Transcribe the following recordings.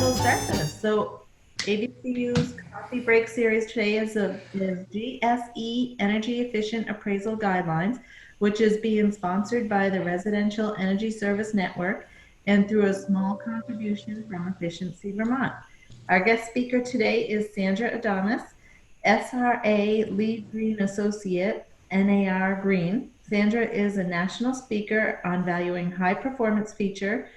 little breakfast. So AVCU's Coffee Break Series today is GSE Energy Efficient Appraisal Guidelines, which is being sponsored by the Residential Energy Service Network and through a small contribution from Efficiency Vermont. Our guest speaker today is Sandra Adonis, SRA Lead Green Associate, NAR Green. Sandra is a national speaker on valuing high performance feature.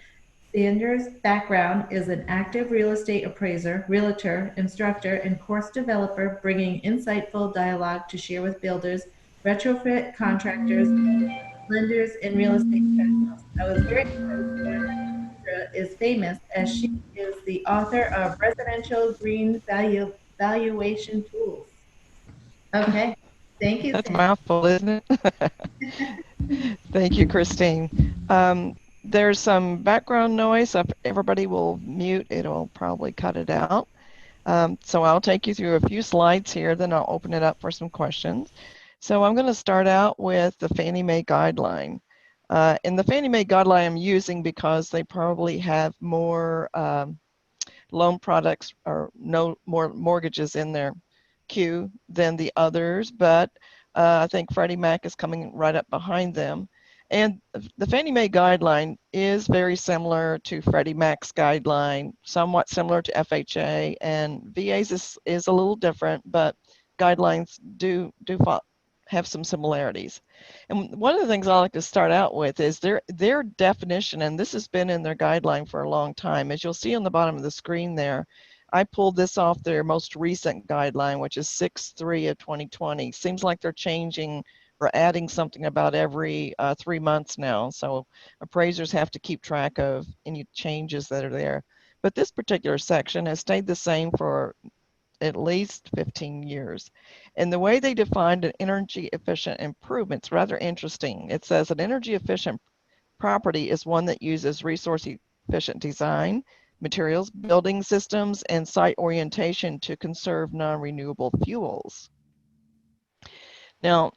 Sandra's background is an active real estate appraiser, realtor, instructor, and course developer, bringing insightful dialogue to share with builders, retrofit contractors, lenders, and real estate professionals. I was very excited to learn that Sandra is famous as she is the author of Residential Green Valuation Tools. Okay, thank you, That's a Sandra. mouthful, isn't it? Thank you, Christine. There's some background noise. If everybody will mute, it'll probably cut it out. So I'll take you through a few slides here, then I'll open it up for some questions. So I'm going to start out with the Fannie Mae guideline. And the Fannie Mae guideline I'm using because they probably have more loan products or no more mortgages in their queue than the others, but I think Freddie Mac is coming right up behind them. And the Fannie Mae guideline is very similar to Freddie Mac's guideline, somewhat similar to FHA, and VA's is a little different, but guidelines do have some similarities. And one of the things I like to start out with is their definition, and this has been in their guideline for a long time. As you'll see on the bottom of the screen there, I pulled this off their most recent guideline, which is 6/3 of 2020. Seems like they're changing or adding something about every 3 months now. So appraisers have to keep track of any changes that are there. But this particular section has stayed the same for at least 15 years. And the way they defined an energy efficient improvement is rather interesting. It says an energy efficient property is one that uses resource efficient design, materials, building systems, and site orientation to conserve non-renewable fuels. Now,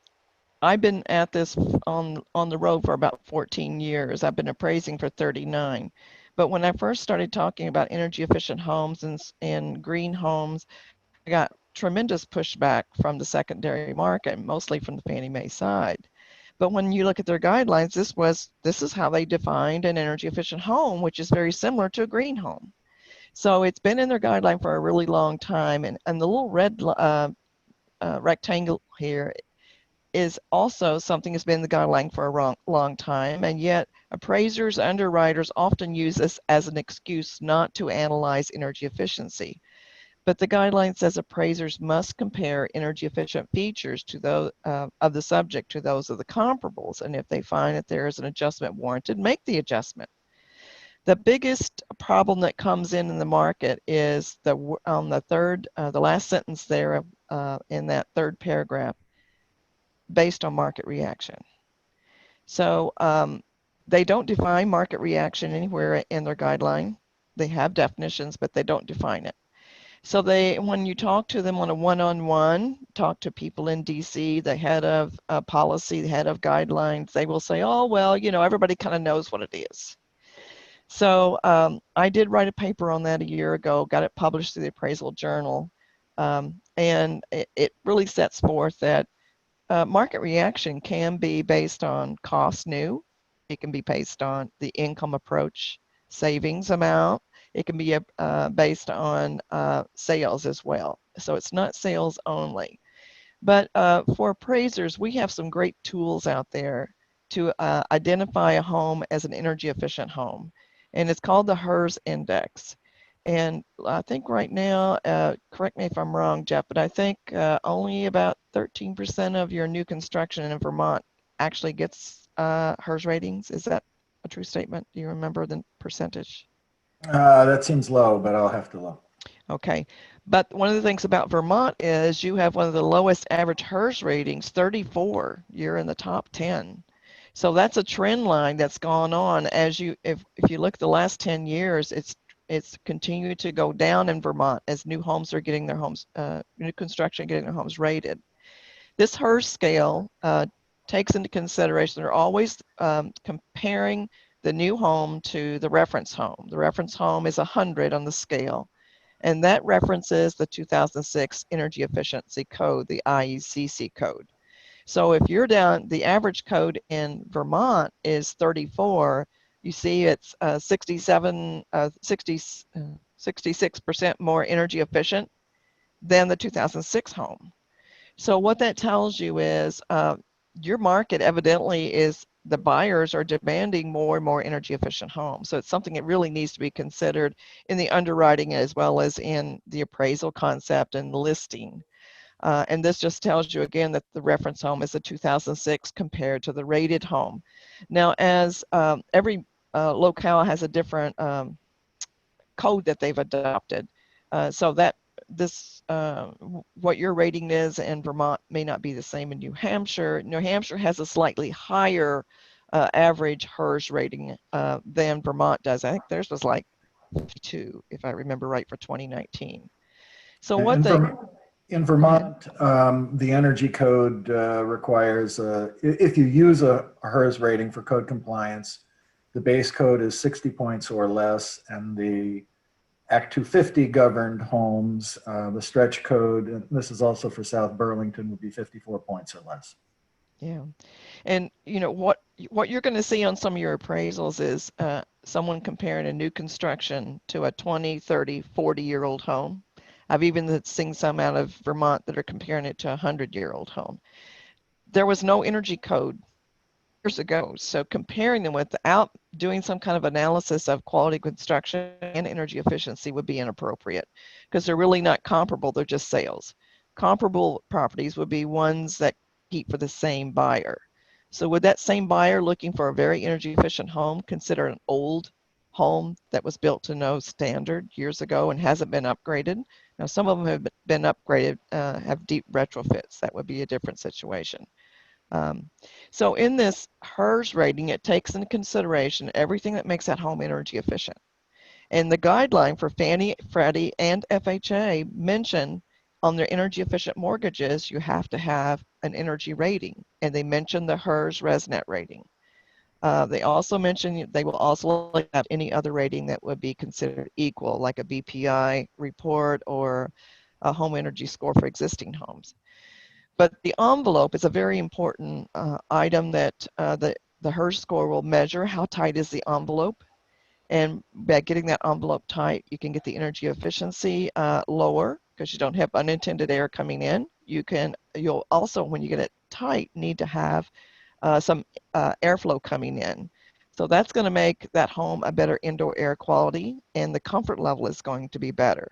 I've been at this on the road for about 14 years. I've been appraising for 39. But when I first started talking about energy efficient homes and green homes, I got tremendous pushback from the secondary market, mostly from the Fannie Mae side. But when you look at their guidelines, this is how they defined an energy efficient home, which is very similar to a green home. So it's been in their guideline for a really long time. And the little red rectangle here is also something that's been in the guideline for a long time. And yet appraisers, underwriters often use this as an excuse not to analyze energy efficiency. But the guideline says appraisers must compare energy efficient features to those of the subject to those of the comparables. And if they find that there is an adjustment warranted, make the adjustment. The biggest problem that comes in the market is on the last sentence there in that third paragraph, based on market reaction. So they don't define market reaction anywhere in their guideline. They have definitions, but they don't define it. So when you talk to them on a one-on-one, talk to people in DC, the head of policy, the head of guidelines, they will say, oh, well, everybody kind of knows what it is. So I did write a paper on that a year ago, got it published through the Appraisal Journal, and it really sets forth that market reaction can be based on cost new, it can be based on the income approach, savings amount, it can be based on sales as well. So it's not sales only. But for appraisers, we have some great tools out there to identify a home as an energy efficient home. And it's called the HERS Index. And I think right now, correct me if I'm wrong, Jeff, but I think only about 13% of your new construction in Vermont actually gets HERS ratings. Is that a true statement? Do you remember the percentage? That seems low, but I'll have to look. Okay. But one of the things about Vermont is you have one of the lowest average HERS ratings, 34. You're in the top 10. So that's a trend line that's gone on as if you look at the last 10 years, it's continued to go down in Vermont as new homes are getting their homes, new construction getting their homes rated. This HERS scale takes into consideration, they're always comparing the new home to the reference home. The reference home is 100 on the scale, and that references the 2006 Energy Efficiency Code, the IECC code. So if you're down, the average code in Vermont is 34. You see it's 66% more energy efficient than the 2006 home. So what that tells you is your market evidently is the buyers are demanding more and more energy efficient homes. So it's something that really needs to be considered in the underwriting as well as in the appraisal concept and listing. And this just tells you again that the reference home is a 2006 compared to the rated home. Now, as every locale has a different code that they've adopted, so that this what your rating is in Vermont may not be the same in New Hampshire. New Hampshire has a slightly higher average HERS rating than Vermont does. I think theirs was like 52, if I remember right, for 2019. So what they In Vermont, the energy code requires, if you use a HERS rating for code compliance, the base code is 60 points or less, and the Act 250 governed homes, the stretch code, and this is also for South Burlington, would be 54 points or less. Yeah, and you know what you're going to see on some of your appraisals is someone comparing a new construction to a 20, 30, 40-year-old home. I've even seen some out of Vermont that are comparing it to a 100-year-old home. There was no energy code years ago, so comparing them without doing some kind of analysis of quality construction and energy efficiency would be inappropriate because they're really not comparable, they're just sales. Comparable properties would be ones that compete for the same buyer. So would that same buyer looking for a very energy efficient home consider an old home that was built to no standard years ago and hasn't been upgraded? Now, some of them have been upgraded, have deep retrofits. That would be a different situation. So in this HERS rating, it takes into consideration everything that makes that home energy efficient. And the guideline for Fannie, Freddie, and FHA mention on their energy efficient mortgages, you have to have an energy rating. And they mention the HERS RESNET rating. They also mention they will also have any other rating that would be considered equal, like a BPI report or a home energy score for existing homes. But the envelope is a very important item that the HERS score will measure. How tight is the envelope? And by getting that envelope tight, you can get the energy efficiency lower because you don't have unintended air coming in. You'll also, when you get it tight, need to have some airflow coming in. So that's going to make that home a better indoor air quality, and the comfort level is going to be better.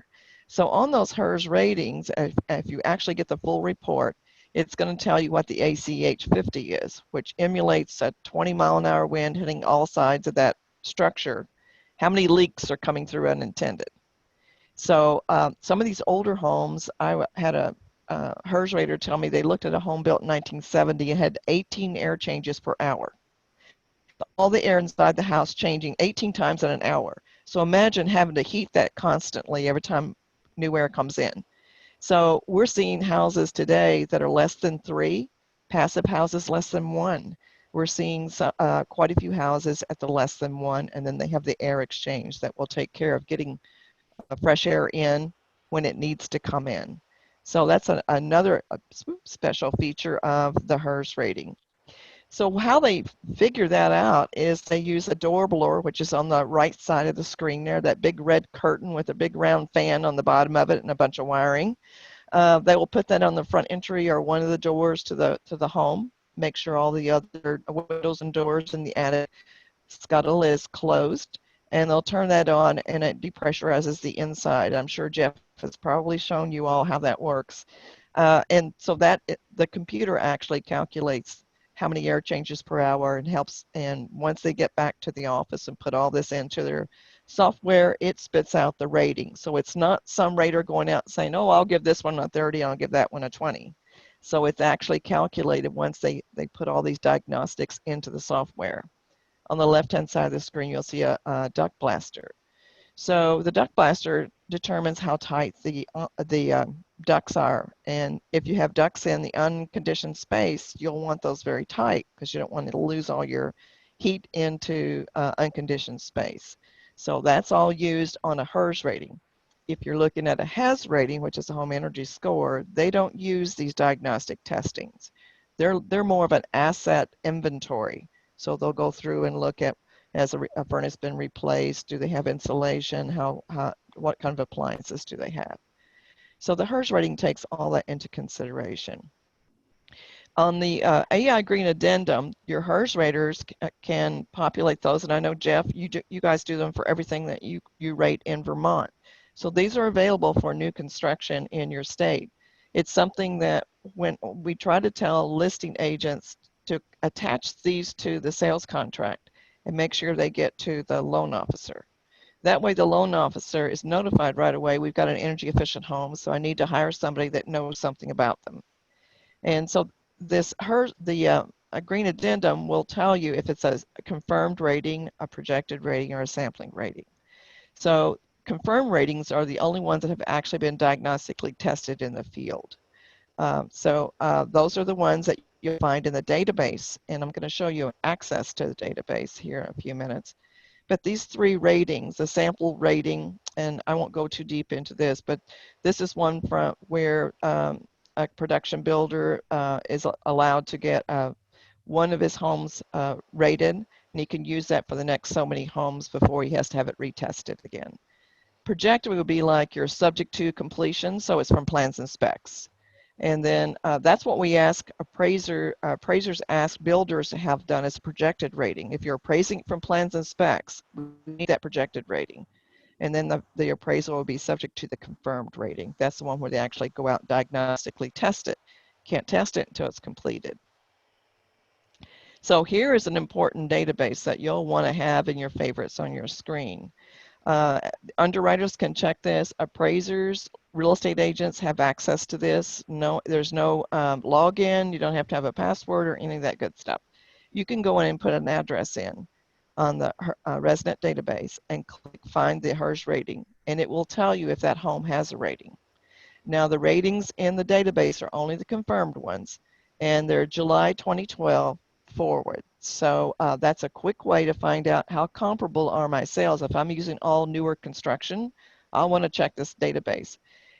So on those HERS ratings, if you actually get the full report, it's going to tell you what the ACH 50 is, which emulates a 20-mile-an-hour wind hitting all sides of that structure. How many leaks are coming through unintended? So some of these older homes, I had a HERS rater tell me they looked at a home built in 1970 and had 18 air changes per hour. All the air inside the house changing 18 times in an hour. So imagine having to heat that constantly every time new air comes in. So we're seeing houses today that are less than 3, passive houses less than 1. We're seeing quite a few houses at the less than 1, and then they have the air exchange that will take care of getting fresh air in when it needs to come in. So that's another special feature of the HERS rating. So how they figure that out is they use a door blower, which is on the right side of the screen there, that big red curtain with a big round fan on the bottom of it and a bunch of wiring. They will put that on the front entry or one of the doors to the home, make sure all the other windows and doors in the attic scuttle is closed, and they'll turn that on and it depressurizes the inside. I'm sure Jeff has probably shown you all how that works. And so the computer actually calculates how many air changes per hour and helps. And once they get back to the office and put all this into their software, it spits out the rating. So it's not some rater going out saying, oh, I'll give this one a 30, I'll give that one a 20. So it's actually calculated once they put all these diagnostics into the software. On the left-hand side of the screen, you'll see a duct blaster. So the duct blaster determines how tight the ducts are. And if you have ducts in the unconditioned space, you'll want those very tight because you don't want to lose all your heat into unconditioned space. So that's all used on a HERS rating. If you're looking at a HES rating, which is a home energy score, they don't use these diagnostic testings. They're more of an asset inventory. So they'll go through and look at, has a furnace been replaced? Do they have insulation? What kind of appliances do they have? So the HERS rating takes all that into consideration. On the AI Green Addendum, your HERS raters can populate those, and I know, Jeff, you guys do them for everything that you rate in Vermont. So these are available for new construction in your state. It's something that when we try to tell listing agents to attach these to the sales contract and make sure they get to the loan officer. That way the loan officer is notified right away, we've got an energy efficient home, so I need to hire somebody that knows something about them. And so a green addendum will tell you if it's a confirmed rating, a projected rating, or a sampling rating. So confirmed ratings are the only ones that have actually been diagnostically tested in the field. Those are the ones that you'll find in the database, and I'm going to show you access to the database here in a few minutes. But these three ratings, the sample rating, and I won't go too deep into this, but this is one from where a production builder is allowed to get one of his homes rated, and he can use that for the next so many homes before he has to have it retested again. Projected would be like your subject to completion, so it's from plans and specs. And then that's what we ask appraisers ask builders to have done as a projected rating. If you're appraising from plans and specs, we need that projected rating. And then the appraisal will be subject to the confirmed rating. That's the one where they actually go out and diagnostically test it. Can't test it until it's completed. So here is an important database that you'll want to have in your favorites on your screen. Underwriters can check this. Appraisers, real estate agents have access to this. No, there's no login. You don't have to have a password or any of that good stuff. You can go in and put an address in on the RESNET database and click find the HERS rating, and it will tell you if that home has a rating. Now the ratings in the database are only the confirmed ones, and they're July 2012 forward. So that's a quick way to find out how comparable are my sales. If I'm using all newer construction, I'll want to check this database.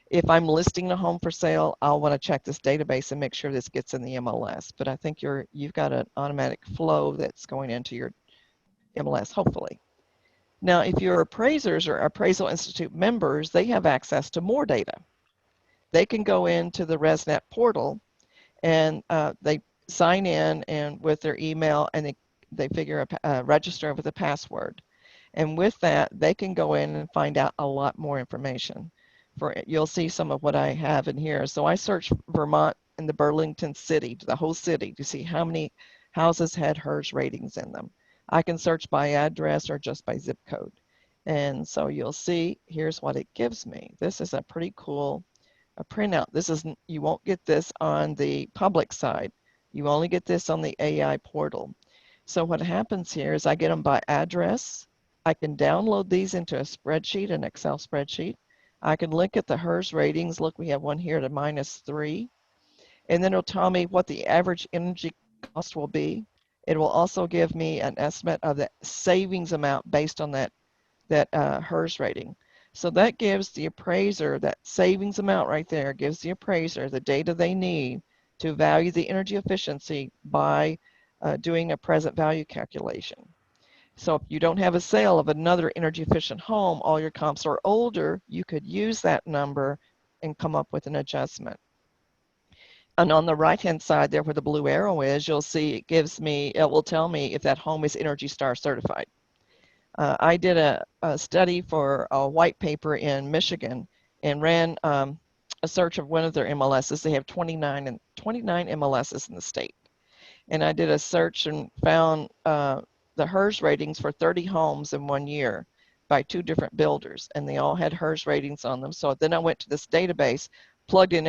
If I'm listing a home for sale, I'll want to check this database and make sure this gets in the MLS. But I think you've got an automatic flow that's going into your MLS, hopefully. Now, if you're appraisers or Appraisal Institute members, they have access to more data. They can go into the RESNET portal and they sign in and with their email, and they register with a password. And with that, they can go in and find out a lot more information. You'll see some of what I have in here. So I searched Vermont and the Burlington city, the whole city, to see how many houses had HERS ratings in them. I can search by address or just by zip code. And so you'll see, here's what it gives me. This is a pretty cool printout. You won't get this on the public side. You only get this on the AI portal. So what happens here is I get them by address. I can download these into a spreadsheet, an Excel spreadsheet. I can look at the HERS ratings. Look, we have one here at -3. And then it'll tell me what the average energy cost will be. It will also give me an estimate of the savings amount based on that HERS rating. So that gives the appraiser, that savings amount right there, gives the appraiser the data they need to value the energy efficiency by doing a present value calculation. So if you don't have a sale of another energy efficient home, all your comps are older, you could use that number and come up with an adjustment. And on the right-hand side there where the blue arrow is, you'll see it will tell me if that home is Energy Star certified. I did a study for a white paper in Michigan and ran a search of one of their MLSs. They have 29 MLSs in the state. And I did a search and found the HERS ratings for 30 homes in 1 year by 2 different builders, and they all had HERS ratings on them. So then I went to this database, plugged in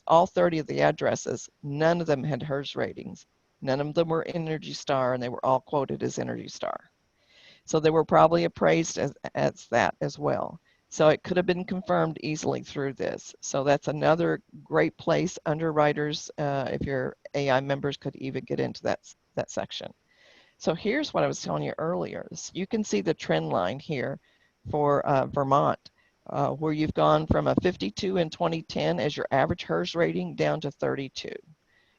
all 30 of the addresses. None of them had HERS ratings. None of them were Energy Star, and they were all quoted as Energy Star. So they were probably appraised as that as well. So it could have been confirmed easily through this. So that's another great place underwriters, if your AI members could even get into that section. So here's what I was telling you earlier. You can see the trend line here for Vermont, where you've gone from a 52 in 2010 as your average HERS rating down to 32.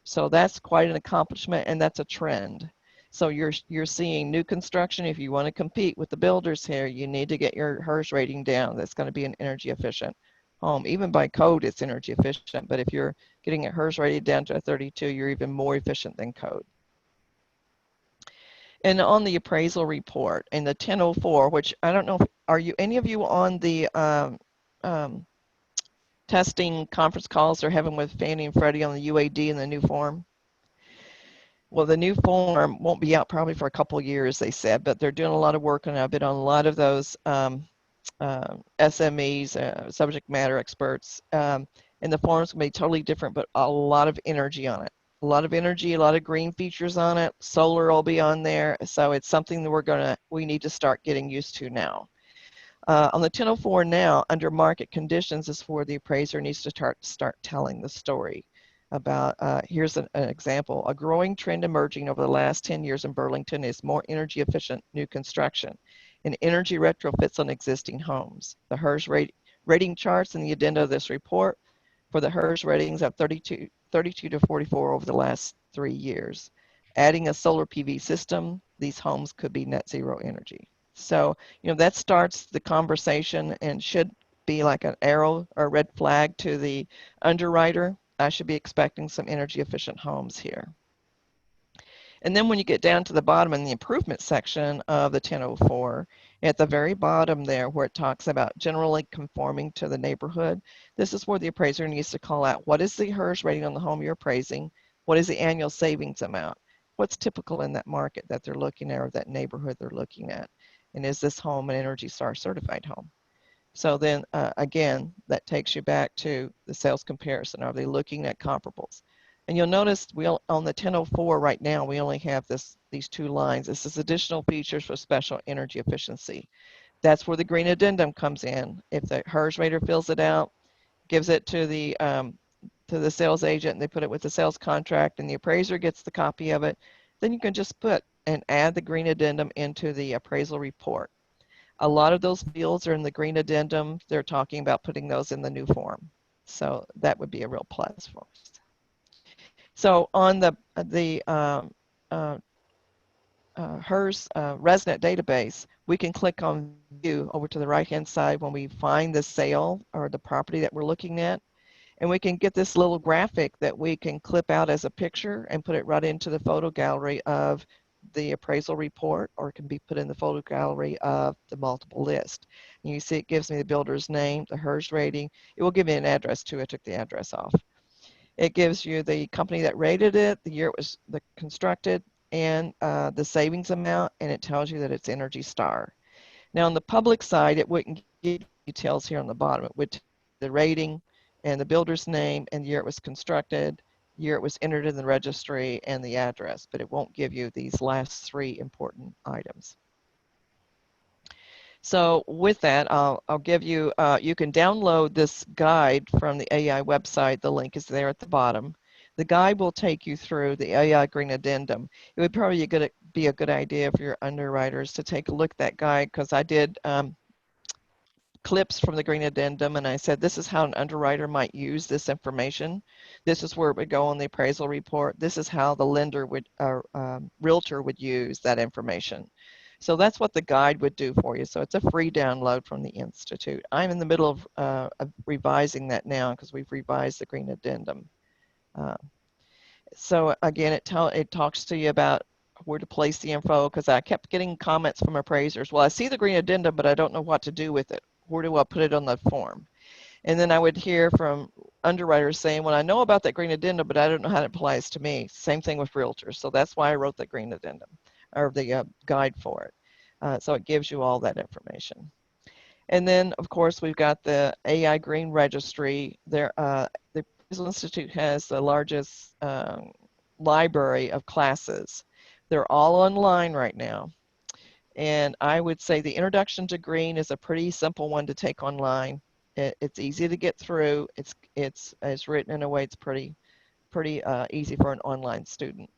So that's quite an accomplishment, and that's a trend. So you're seeing new construction. If you want to compete with the builders here, you need to get your HERS rating down. That's going to be an energy efficient home. Even by code, it's energy efficient. But if you're getting a HERS rating down to a 32, you're even more efficient than code. And on the appraisal report in the 1004, which I don't know, are you any of you on the um, testing conference calls they're having with Fannie and Freddie on the UAD and the new form? Well, the new form won't be out probably for a couple of years, they said, but they're doing a lot of work, and I've been on a lot of those SMEs, subject matter experts, and the form's gonna be totally different, but a lot of energy on it. A lot of energy, a lot of green features on it. Solar will be on there, so it's something that we need to start getting used to now. On the 1004 now, under market conditions, is where the appraiser needs to start telling the story about, here's an example. A growing trend emerging over the last 10 years in Burlington is more energy efficient new construction and energy retrofits on existing homes. The HERS rating charts in the addenda of this report for the HERS ratings of 32 to 44 over the last 3 years. Adding a solar PV system, these homes could be net zero energy. So, that starts the conversation and should be like an arrow or red flag to the underwriter. I should be expecting some energy efficient homes here. And then when you get down to the bottom in the improvement section of the 1004, at the very bottom there where it talks about generally conforming to the neighborhood, this is where the appraiser needs to call out what is the HERS rating on the home you're appraising, what is the annual savings amount, what's typical in that market that they're looking at or that neighborhood they're looking at, and is this home an Energy Star certified home? So then again, that takes you back to the sales comparison. Are they looking at comparables? And you'll notice on the 1004 right now, we only have these two lines. This is additional features for special energy efficiency. That's where the green addendum comes in. If the HERS rater fills it out, gives it to the sales agent, and they put it with the sales contract, and the appraiser gets the copy of it, then you can just put and add the green addendum into the appraisal report. A lot of those fields are in the green addendum. They're talking about putting those in the new form. So that would be a real plus for us. So on the HERS RESNET database, we can click on view over to the right-hand side when we find the sale or the property that we're looking at. And we can get this little graphic that we can clip out as a picture and put it right into the photo gallery of the appraisal report, or it can be put in the photo gallery of the multiple list. And you see it gives me the builder's name, the HERS rating. It will give me an address too. I took the address off. It gives you the company that rated it, the year it was constructed, and the savings amount, and it tells you that it's Energy Star. Now on the public side, it wouldn't give details here on the bottom. It would tell the rating and the builder's name and the year it was constructed, year it was entered in the registry, and the address, but it won't give you these last three important items. So with that, I'll give you, you can download this guide from the AI website. The link is there at the bottom. The guide will take you through the AI green addendum. It would probably be a good idea for your underwriters to take a look at that guide, because I did clips from the green addendum, and I said this is how an underwriter might use this information. This is where it would go on the appraisal report. This is how the lender would, realtor would use that information. So that's what the guide would do for you. So it's a free download from the Institute. I'm in the middle of revising that now because we've revised the green addendum. So again, it talks to you about where to place the info, because I kept getting comments from appraisers. Well, I see the green addendum, but I don't know what to do with it. Where do I put it on the form? And then I would hear from underwriters saying, well, I know about that green addendum, but I don't know how it applies to me. Same thing with realtors. So that's why I wrote the green addendum, or the guide for it. So it gives you all that information. And then, of course, we've got the AI Green Registry. The Appraisal Institute has the largest library of classes. They're all online right now. And I would say the Introduction to Green is a pretty simple one to take online. It's easy to get through. It's written in a way it's pretty easy for an online student.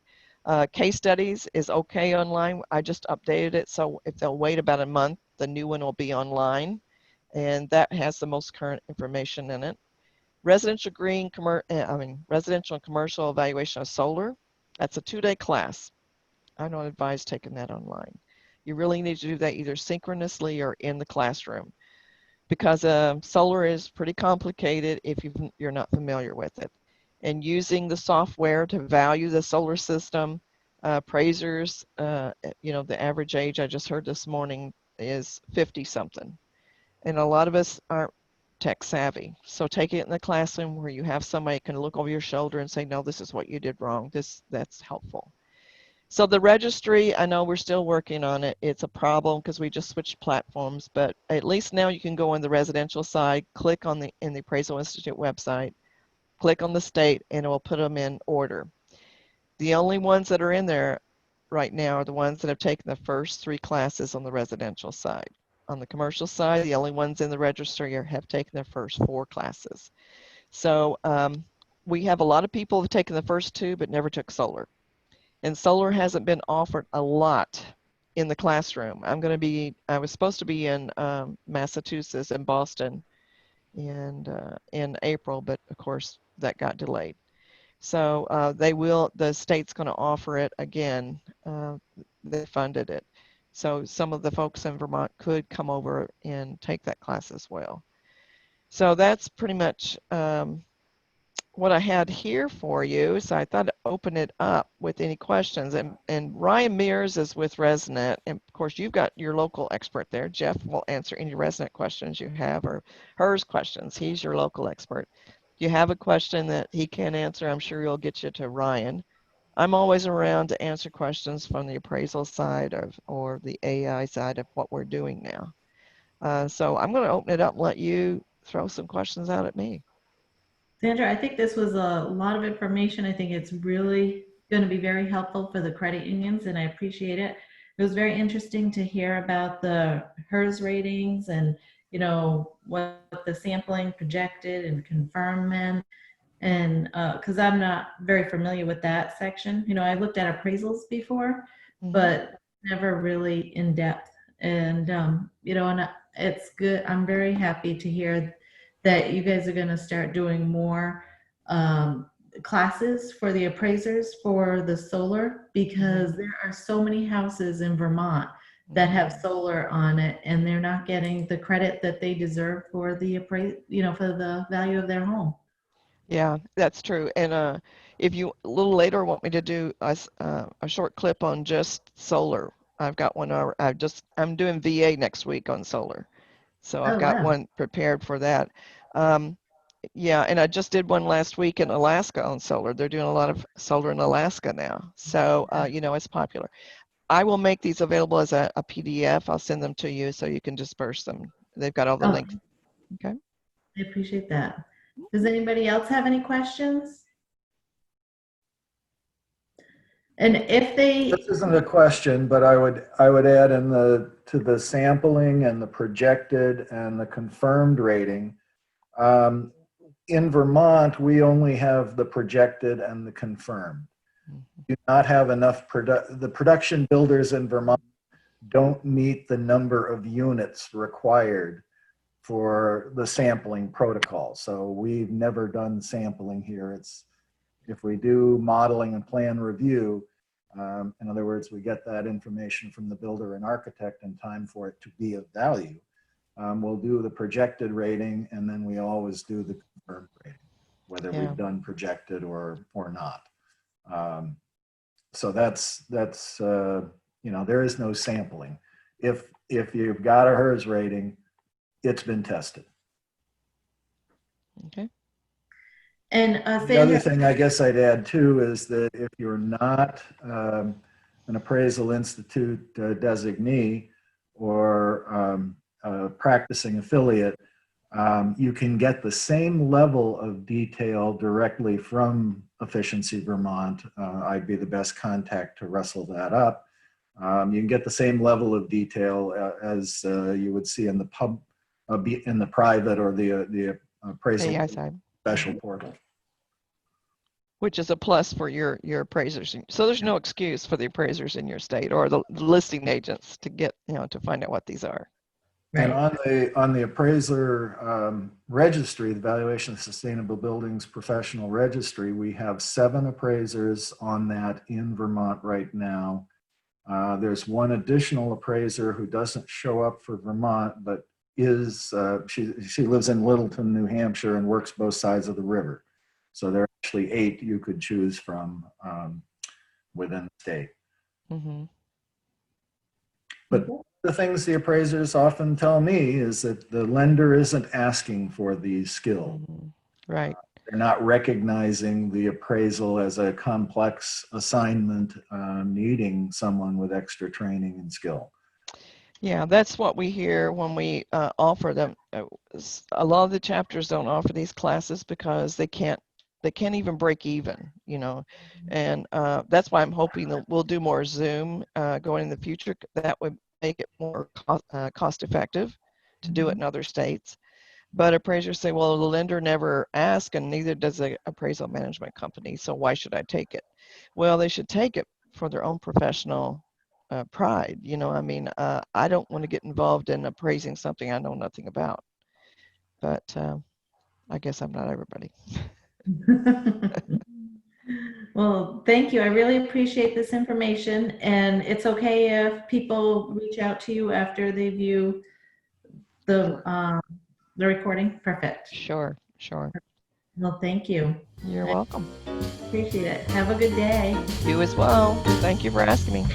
Case studies is okay online. I just updated it, so if they'll wait about a month, the new one will be online, and that has the most current information in it. Residential residential and commercial evaluation of solar. That's a 2-day class. I don't advise taking that online. You really need to do that either synchronously or in the classroom, because solar is pretty complicated if you're not familiar with it. And using the software to value the solar system, appraisers, the average age I just heard this morning is 50 something. And a lot of us aren't tech savvy. So take it in the classroom where you have somebody can look over your shoulder and say, no, this is what you did wrong. That's helpful. So the registry, I know we're still working on it. It's a problem because we just switched platforms, but at least now you can go on the residential side, click on in the Appraisal Institute website, click on the state, and it will put them in order. The only ones that are in there right now are the ones that have taken the first 3 classes on the residential side. On the commercial side, the only ones in the registry have taken their first 4 classes. So we have a lot of people who have taken the first 2 but never took solar. And solar hasn't been offered a lot in the classroom. I was supposed to be in Massachusetts and Boston in April, but of course that got delayed. So the state's going to offer it again. They funded it. So some of the folks in Vermont could come over and take that class as well. So that's pretty much what I had here for you. So I thought I'd open it up with any questions. And Ryan Mears is with RESNET. And of course, you've got your local expert there. Jeff will answer any RESNET questions you have or hers questions. He's your local expert. If you have a question that he can't answer, I'm sure he'll get you to Ryan. I'm always around to answer questions from the appraisal side or the AI side of what we're doing now. So I'm going to open it up and let you throw some questions out at me. Sandra, I think this was a lot of information. I think it's really going to be very helpful for the credit unions, and I appreciate it. It was very interesting to hear about the HERS ratings and, what the sampling projected and confirmed meant. And because I'm not very familiar with that section. I looked at appraisals before, but never really in depth. And, and it's good. I'm very happy to hear that you guys are going to start doing more classes for the appraisers for the solar, because there are so many houses in Vermont that have solar on it, and they're not getting the credit that they deserve for the for the value of their home. Yeah, that's true. And if you a little later want me to do a short clip on just solar, I've got one. I'm doing VA next week on solar, so I've Oh, got wow. one prepared for that. Yeah, and I just did one last week in Alaska on solar. They're doing a lot of solar in Alaska now, so it's popular. I will make these available as a PDF. I'll send them to you so you can disperse them. They've got all the links. Okay. I appreciate that. Does anybody else have any questions? And if they, This isn't a question, but I would add to the sampling and the projected and the confirmed rating. In Vermont, we only have the projected and the confirmed. Do not have enough the production builders in Vermont don't meet the number of units required for the sampling protocol. So we've never done sampling here. If we do modeling and plan review, in other words, we get that information from the builder and architect in time for it to be of value. We'll do the projected rating, and then we always do the confirmed rating, whether we've done projected or not. So that's there is no sampling. If you've got a HERS rating, it's been tested. Okay. and The other thing I guess I'd add too is that if you're not an Appraisal Institute designee or a practicing affiliate, you can get the same level of detail directly from Efficiency Vermont. I'd be the best contact to wrestle that up. You can get the same level of detail as you would see in the private or the appraisal special portal. which is a plus for your appraisers. So there's no excuse for the appraisers in your state or the listing agents to get, to find out what these are. And Right. on the appraiser registry, the Valuation of Sustainable Buildings Professional Registry, we have 7 appraisers on that in Vermont right now. There's one additional appraiser who doesn't show up for Vermont, but she lives in Littleton, New Hampshire, and works both sides of the river. So there are actually 8 you could choose from within the state. Mm-hmm. But the things the appraisers often tell me is that the lender isn't asking for these skills. Mm-hmm. Right. They're not recognizing the appraisal as a complex assignment needing someone with extra training and skill. Yeah, that's what we hear when we offer them. A lot of the chapters don't offer these classes because they can't even break even, and that's why I'm hoping that we'll do more Zoom going in the future. That would make it more cost effective to do it in other states. But appraisers say, well, the lender never asked, and neither does the appraisal management company, so why should I take it? Well, they should take it for their own professional pride. I don't want to get involved in appraising something I know nothing about. But I guess I'm not everybody. Well, thank you. I really appreciate this information. And it's okay if people reach out to you after they view the recording. Perfect. Sure. Well, thank you. You're I welcome. appreciate it. Have a good day. You as well. Thank you for asking me.